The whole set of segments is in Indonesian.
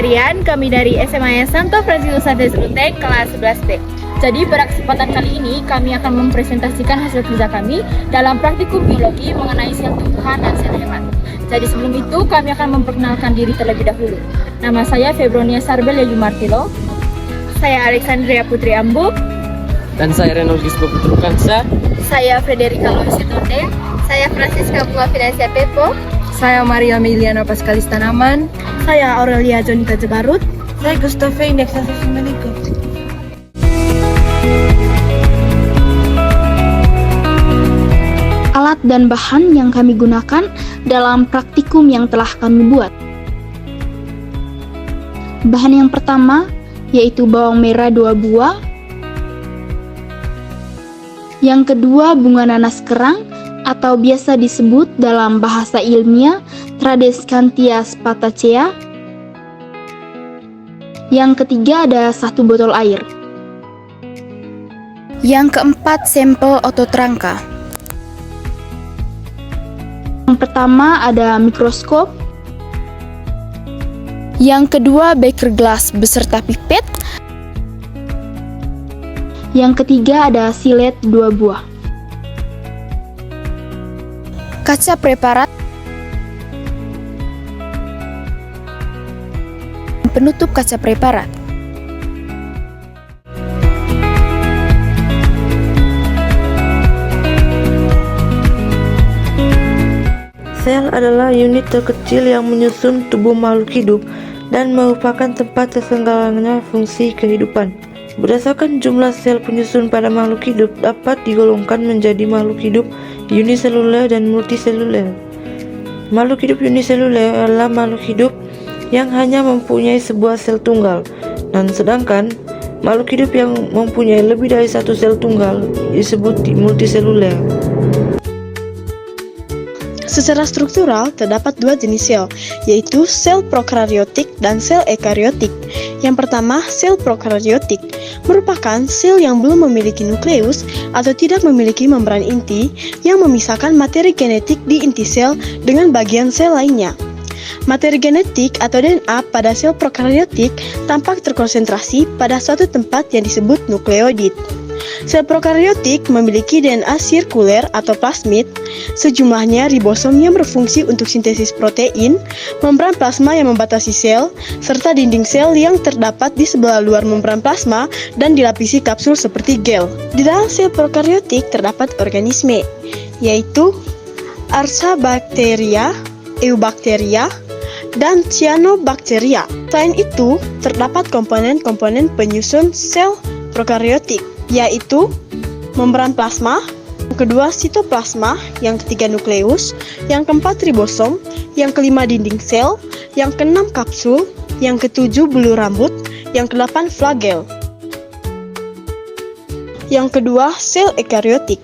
Ferian, kami dari SMA Santo Fransiskus Xavier Ruteng, kelas 11B. Jadi pada kesempatan kali ini kami akan mempresentasikan hasil kerja kami dalam praktikum biologi mengenai sel tumbuhan dan sel hewan. Jadi sebelum itu kami akan memperkenalkan diri terlebih dahulu. Nama saya Febronia Sarbel Yayu Martilo. Saya Alexandria Putri Ambu. Dan saya Renol Gisbo Putru Kansa. Saya Frederika Loisi Torde. Saya Francisca Bunga Financia Pepo. Saya Maria Meliana Paskalis Tanaman. Saya Aurelia Jonika Jebarut. Saya Gustave Indeksa Sumeniko. Alat dan bahan yang kami gunakan dalam praktikum yang telah kami buat. Bahan yang pertama yaitu bawang merah 2 buah. Yang kedua bunga nanas kerang atau biasa disebut dalam bahasa ilmiah Tradescantia spatacea. Yang ketiga ada 1 botol air. Yang keempat sampel otot rangka. Yang pertama ada mikroskop. Yang kedua beker gelas beserta pipet. Yang ketiga ada silet 2 buah. Kaca preparat. Penutup kaca preparat. Sel adalah unit terkecil yang menyusun tubuh makhluk hidup dan merupakan tempat terselenggaranya fungsi kehidupan. Berdasarkan jumlah sel penyusun pada makhluk hidup dapat digolongkan menjadi makhluk hidup uniseluler dan multiseluler. Makhluk hidup uniseluler adalah makhluk hidup yang hanya mempunyai sebuah sel tunggal, dan sedangkan makhluk hidup yang mempunyai lebih dari 1 sel tunggal disebut multiseluler. Secara struktural, terdapat 2 jenis sel, yaitu sel prokaryotik dan sel ekaryotik. Yang pertama, sel prokaryotik merupakan sel yang belum memiliki nukleus atau tidak memiliki membran inti yang memisahkan materi genetik di inti sel dengan bagian sel lainnya. Materi genetik atau DNA pada sel prokaryotik tampak terkonsentrasi pada suatu tempat yang disebut nukleoid. Sel prokaryotik memiliki DNA sirkuler atau plasmid, sejumlahnya ribosom yang berfungsi untuk sintesis protein, membran plasma yang membatasi sel, serta dinding sel yang terdapat di sebelah luar membran plasma dan dilapisi kapsul seperti gel. Di dalam sel prokaryotik terdapat organisme, yaitu Archaebacteria, Eubacteria, dan Cyanobacteria. Selain itu, terdapat komponen-komponen penyusun sel prokaryotik, yaitu membran plasma, yang kedua sitoplasma, yang ketiga nukleus, yang keempat ribosom, yang kelima dinding sel, yang keenam kapsul, yang ketujuh bulu rambut, yang kedelapan flagel. Yang kedua, sel ekaryotik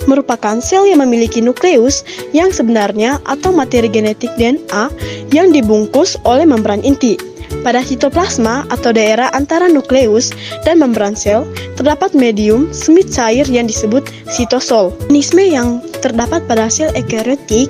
merupakan sel yang memiliki nukleus yang sebenarnya atau materi genetik DNA yang dibungkus oleh membran inti. Pada sitoplasma atau daerah antara nukleus dan membran sel, terdapat medium semi cair yang disebut sitosol. Organisme yang terdapat pada sel ekaryotik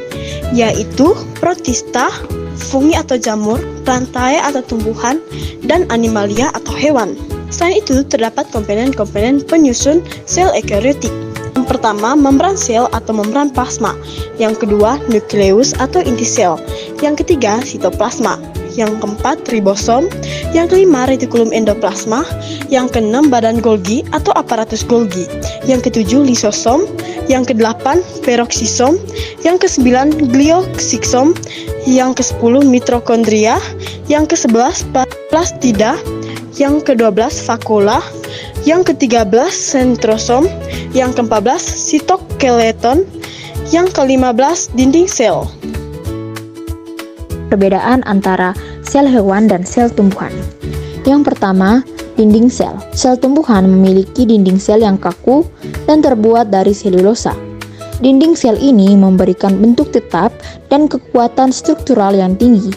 yaitu protista, fungi atau jamur, rantai atau tumbuhan, dan animalia atau hewan. Selain itu, terdapat komponen-komponen penyusun sel ekaryotik. Yang pertama, membran sel atau membran plasma. Yang kedua, nukleus atau inti sel. Yang ketiga, sitoplasma. Yang keempat, ribosom. Yang kelima, retikulum endoplasma. Yang keenam, badan Golgi atau aparatus Golgi. Yang ketujuh, lisosom. Yang kedelapan, peroksisom. Yang kesembilan, gliosiksom. Yang kesepuluh, mitokondria. Yang kesebelas, plastida. Yang ke-12 vakuola, yang ke-13 sentrosom, yang ke-14 sitoskeleton, yang ke-15 dinding sel. Perbedaan antara sel hewan dan sel tumbuhan. Yang pertama, dinding sel. Sel tumbuhan memiliki dinding sel yang kaku dan terbuat dari selulosa. Dinding sel ini memberikan bentuk tetap dan kekuatan struktural yang tinggi,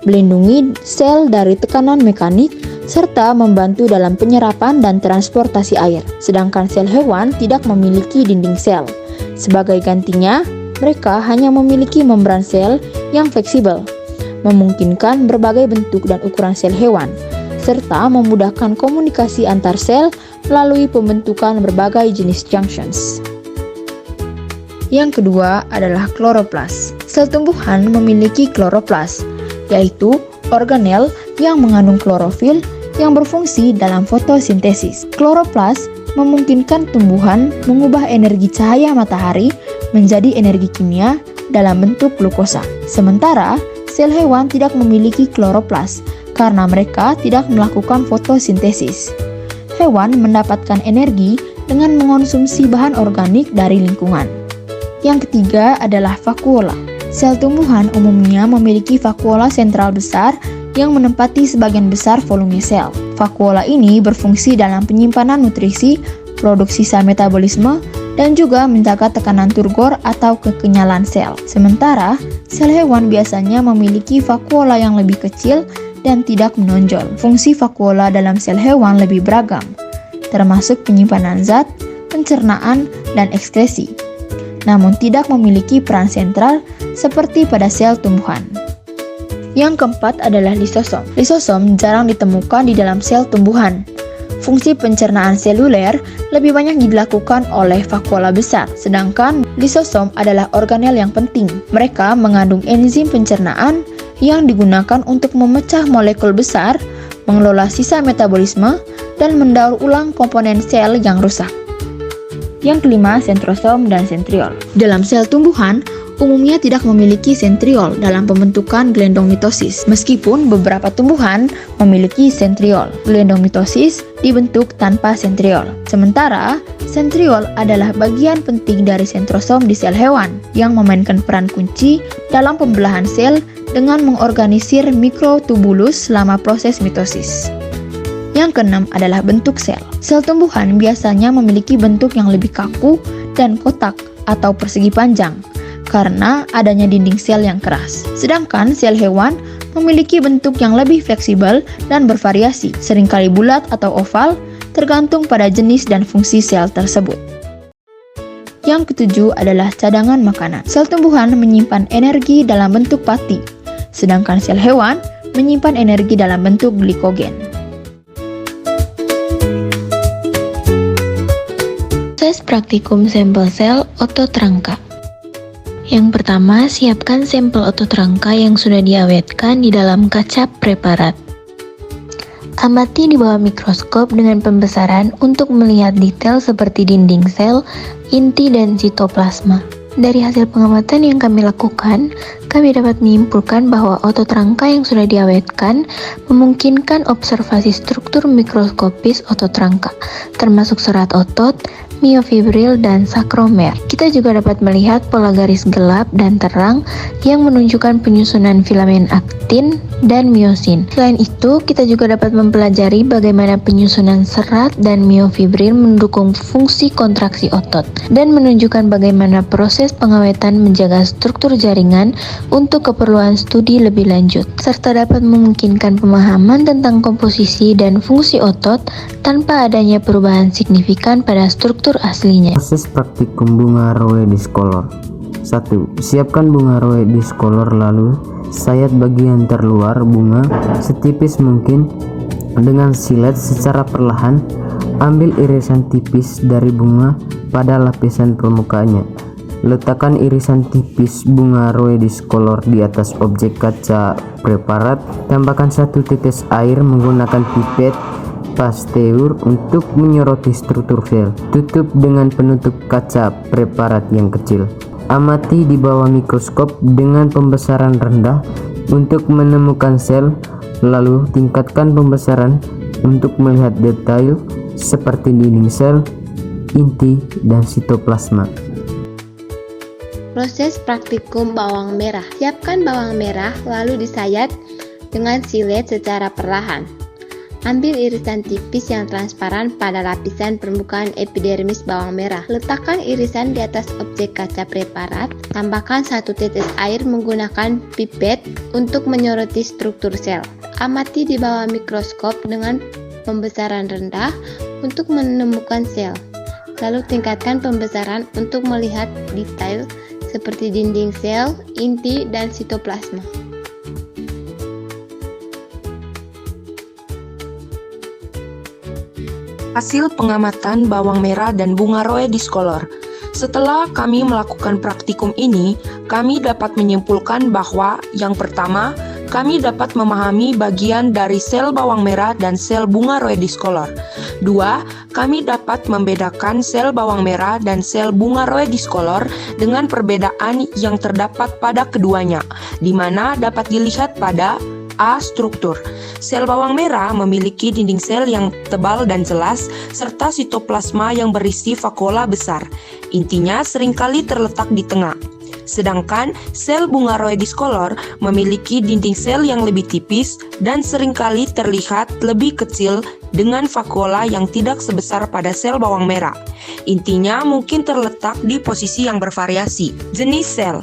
melindungi sel dari tekanan mekanik, serta membantu dalam penyerapan dan transportasi air. Sedangkan sel hewan tidak memiliki dinding sel. Sebagai gantinya, mereka hanya memiliki membran sel yang fleksibel. memungkinkan berbagai bentuk dan ukuran sel hewan, serta memudahkan komunikasi antar sel melalui pembentukan berbagai jenis junctions. Yang kedua adalah kloroplas. Sel tumbuhan memiliki kloroplas, yaitu organel yang mengandung klorofil yang berfungsi dalam fotosintesis. Kloroplas memungkinkan tumbuhan mengubah energi cahaya matahari menjadi energi kimia dalam bentuk glukosa. Sementara, sel hewan tidak memiliki kloroplas karena mereka tidak melakukan fotosintesis. Hewan mendapatkan energi dengan mengonsumsi bahan organik dari lingkungan. Yang ketiga adalah vakuola. Sel tumbuhan umumnya memiliki vakuola sentral besar yang menempati sebagian besar volume sel. Vakuola ini berfungsi dalam penyimpanan nutrisi, produksi sisa metabolisme, dan juga menjaga tekanan turgor atau kekenyalan sel. Sementara, sel hewan biasanya memiliki vakuola yang lebih kecil dan tidak menonjol. Fungsi vakuola dalam sel hewan lebih beragam, termasuk penyimpanan zat, pencernaan, dan ekskresi, namun tidak memiliki peran sentral seperti pada sel tumbuhan. Yang keempat adalah lisosom. Lisosom jarang ditemukan di dalam sel tumbuhan. Fungsi pencernaan seluler lebih banyak dilakukan oleh vakuola besar, sedangkan lisosom adalah organel yang penting. Mereka mengandung enzim pencernaan yang digunakan untuk memecah molekul besar, mengelola sisa metabolisme, dan mendaur ulang komponen sel yang rusak. Yang kelima, sentrosom dan sentriol. Dalam sel tumbuhan, umumnya tidak memiliki sentriol dalam pembentukan gelendong mitosis, meskipun beberapa tumbuhan memiliki sentriol. Gelendong mitosis dibentuk tanpa sentriol. Sementara, sentriol adalah bagian penting dari sentrosom di sel hewan yang memainkan peran kunci dalam pembelahan sel dengan mengorganisir mikrotubulus selama proses mitosis. Yang keenam adalah bentuk sel. Sel tumbuhan biasanya memiliki bentuk yang lebih kaku dan kotak atau persegi panjang karena adanya dinding sel yang keras. Sedangkan sel hewan memiliki bentuk yang lebih fleksibel dan bervariasi, seringkali bulat atau oval, tergantung pada jenis dan fungsi sel tersebut. Yang ketujuh adalah cadangan makanan. Sel tumbuhan menyimpan energi dalam bentuk pati, sedangkan sel hewan menyimpan energi dalam bentuk glikogen. Proses praktikum sampel sel otot rangka. Yang pertama, siapkan sampel otot rangka yang sudah diawetkan di dalam kaca preparat. Amati di bawah mikroskop dengan pembesaran untuk melihat detail seperti dinding sel, inti, dan sitoplasma. Dari hasil pengamatan yang kami lakukan, kami dapat menyimpulkan bahwa otot rangka yang sudah diawetkan memungkinkan observasi struktur mikroskopis otot rangka, termasuk serat otot, miofibril, dan sakromer. Kita juga dapat melihat pola garis gelap dan terang yang menunjukkan penyusunan filamen aktin dan miosin. Selain itu, kita juga dapat mempelajari bagaimana penyusunan serat dan miofibril mendukung fungsi kontraksi otot dan menunjukkan bagaimana proses pengawetan menjaga struktur jaringan untuk keperluan studi lebih lanjut, serta dapat memungkinkan pemahaman tentang komposisi dan fungsi otot tanpa adanya perubahan signifikan pada struktur aslinya. Proses praktikum bunga roe discolor. 1. Siapkan bunga roe discolor, lalu sayat bagian terluar bunga setipis mungkin dengan silet secara perlahan. Ambil irisan tipis dari bunga pada lapisan permukaannya. Letakkan irisan tipis bunga roe discolor di atas objek kaca preparat. Tambahkan 1 tetes air menggunakan pipet pasteur untuk menyoroti struktur sel. Tutup dengan penutup kaca preparat yang kecil. Amati di bawah mikroskop dengan pembesaran rendah untuk menemukan sel, lalu tingkatkan pembesaran untuk melihat detail seperti dinding sel, inti, dan sitoplasma. Proses praktikum bawang merah. Siapkan bawang merah lalu disayat dengan silet secara perlahan. Ambil irisan tipis yang transparan pada lapisan permukaan epidermis bawang merah. Letakkan irisan di atas objek kaca preparat. Tambahkan 1 tetes air menggunakan pipet untuk menyoroti struktur sel. Amati di bawah mikroskop dengan pembesaran rendah untuk menemukan sel. Lalu tingkatkan pembesaran untuk melihat detail seperti dinding sel, inti, dan sitoplasma. Hasil pengamatan bawang merah dan bunga roe discolor. Setelah kami melakukan praktikum ini, kami dapat menyimpulkan bahwa yang pertama, kami dapat memahami bagian dari sel bawang merah dan sel bunga roe discolor. 2. Kami dapat membedakan sel bawang merah dan sel bunga roe discolor dengan perbedaan yang terdapat pada keduanya, di mana dapat dilihat pada A. Struktur. Sel bawang merah memiliki dinding sel yang tebal dan jelas, serta sitoplasma yang berisi vakuola besar. Intinya seringkali terletak di tengah. Sedangkan sel bunga roe discolor memiliki dinding sel yang lebih tipis dan seringkali terlihat lebih kecil dengan vakuola yang tidak sebesar pada sel bawang merah. Intinya mungkin terletak di posisi yang bervariasi. Jenis sel.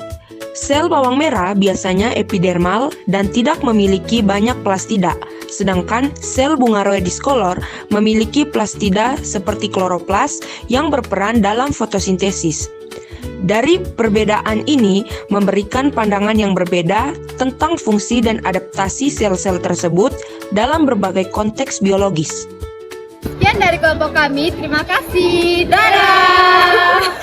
Sel bawang merah biasanya epidermal dan tidak memiliki banyak plastida, sedangkan sel bunga roe discolor memiliki plastida seperti kloroplas yang berperan dalam fotosintesis. Dari perbedaan ini memberikan pandangan yang berbeda tentang fungsi dan adaptasi sel-sel tersebut dalam berbagai konteks biologis. Sekian dari kelompok kami, terima kasih. Dadah!